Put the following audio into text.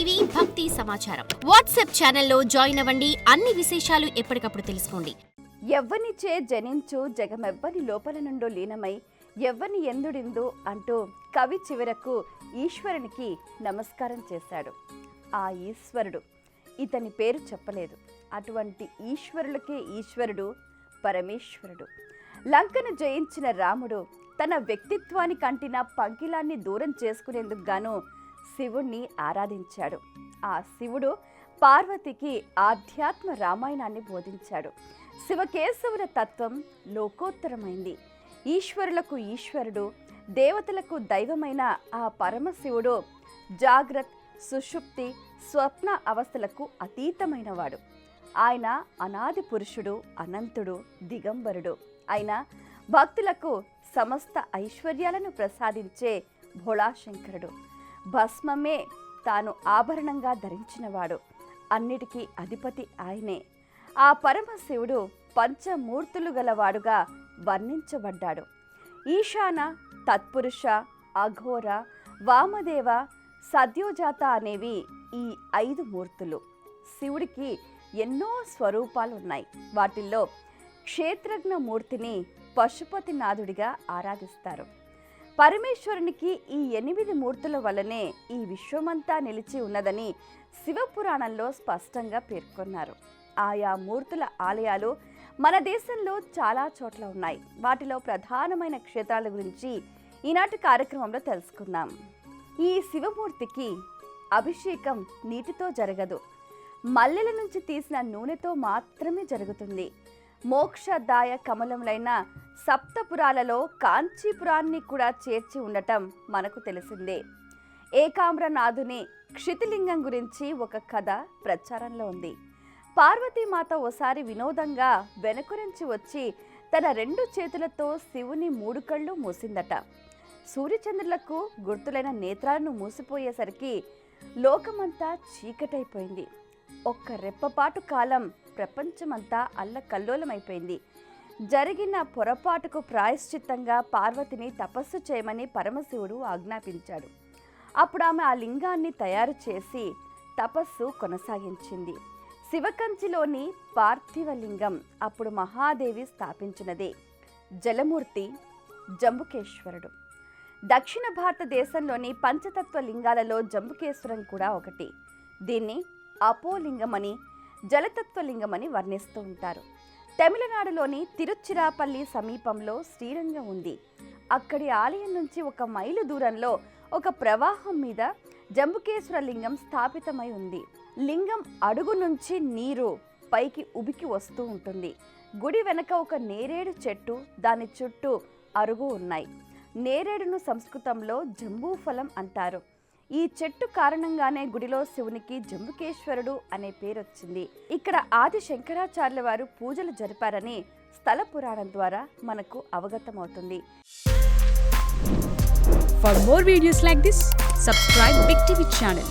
TV భక్తి సమాచారం WhatsApp ఛానల్లో జాయిన్ అవ్వండి. అన్ని విశేషాలు ఎప్పటికప్పుడు తెలుసుకోండి. ఎవ్వనిచే జనించు జగమెవ్వని లోపల నుండో లీనమై ఎవ్వని ఎందుడిందు అంటూ కవి చివరకు ఈశ్వరునికి నమస్కారం చేశాడు. ఆ ఈశ్వరుడు ఇతని పేరు చెప్పలేదు. అటువంటి ఈశ్వరులకే ఈశ్వరుడు పరమేశ్వరుడు. లంకను జయించిన రాముడు తన వ్యక్తిత్వానికి అంటిన పంకిలాన్ని దూరం చేసుకునేందుకు గాను శివుణ్ణి ఆరాధించాడు. ఆ శివుడు పార్వతికి ఆధ్యాత్మ రామాయణాన్ని బోధించాడు. శివకేశవుల తత్వం లోకోత్తరమైంది. ఈశ్వరులకు ఈశ్వరుడు, దేవతలకు దైవమైన ఆ పరమశివుడు జాగ్రత్త, సుషుప్తి, స్వప్న అవస్థలకు అతీతమైనవాడు. ఆయన అనాది పురుషుడు, అనంతుడు, దిగంబరుడు. ఆయన భక్తులకు సమస్త ఐశ్వర్యాలను ప్రసాదించే భోళాశంకరుడు. భస్మమే తాను ఆభరణంగా ధరించినవాడు. అన్నిటికీ అధిపతి ఆయనే. ఆ పరమశివుడు పంచమూర్తులు గలవాడుగా వర్ణించబడ్డాడు. ఈశాన, తత్పురుష, అఘోర, వామదేవ, సద్యోజాత అనేవి ఈ 5 మూర్తులు. శివుడికి ఎన్నో స్వరూపాలున్నాయి. వాటిల్లో క్షేత్రజ్ఞ మూర్తిని పశుపతినాథుడిగా ఆరాధిస్తారు. పరమేశ్వరునికి ఈ 8 మూర్తుల వల్లనే ఈ విశ్వమంతా నిలిచి ఉన్నదని శివపురాణంలో స్పష్టంగా పేర్కొన్నారు. ఆయా మూర్తుల ఆలయాలు మన దేశంలో చాలా చోట్ల ఉన్నాయి. వాటిలో ప్రధానమైన క్షేత్రాల గురించి ఈనాటి కార్యక్రమంలో తెలుసుకుందాం. ఈ శివమూర్తికి అభిషేకం నీటితో జరగదు. మల్లెల నుంచి తీసిన నూనెతో మాత్రమే జరుగుతుంది. మోక్షదాయ కమలములైన సప్తపురాలలో కాంచీపురాన్ని కూడా చేర్చి ఉండటం మనకు తెలిసిందే. ఏకామ్రనాథుని క్షితిలింగం గురించి ఒక కథ ప్రచారంలో ఉంది. పార్వతీమాత ఓసారి వినోదంగా వెనుకరించి వచ్చి తన 2 చేతులతో శివుని 3 కళ్ళు మూసిందట. సూర్యచంద్రులకు గుర్తులైన నేత్రాలను మూసిపోయేసరికి లోకమంతా చీకటైపోయింది. ఒక్క రెప్పపాటు కాలం ప్రపంచమంతా అల్లకల్లోలమైపోయింది. జరిగిన పొరపాటుకు ప్రాయశ్చిత్తంగా పార్వతిని తపస్సు చేయమని పరమశివుడు ఆజ్ఞాపించాడు. అప్పుడు ఆమె ఆ లింగాన్ని తయారు చేసి తపస్సు కొనసాగించింది. శివకంచిలోని పార్థివలింగం అప్పుడు మహాదేవి స్థాపించినదే. జలమూర్తి జంబుకేశ్వరుడు. దక్షిణ భారతదేశంలోని పంచతత్వ లింగాలలో జంబుకేశ్వరం కూడా ఒకటి. దీన్ని అపోలింగమని, జలతత్వలింగమని వర్ణిస్తూ ఉంటారు. తమిళనాడులోని తిరుచిరాపల్లి సమీపంలో శ్రీరంగం ఉంది. అక్కడి ఆలయం నుంచి 1 మైలు దూరంలో ఒక ప్రవాహం మీద జంబుకేశ్వర లింగం స్థాపితమై ఉంది. లింగం అడుగు నుంచి నీరు పైకి ఉబికి వస్తూ ఉంటుంది. గుడి వెనక ఒక నేరేడు చెట్టు, దాని చుట్టూ అరుగు ఉన్నాయి. నేరేడును సంస్కృతంలో జంబూఫలం అంటారు. ఈ చెట్టు కారణంగానే గుడిలో శివునికి జంబుకేశ్వరుడు అనే పేరొచ్చింది. ఇక్కడ ఆది శంకరాచార్యుల వారు పూజలు జరిపారని స్థల పురాణం ద్వారా మనకు అవగతమవుతుంది. For more videos like this, subscribe Big TV channel.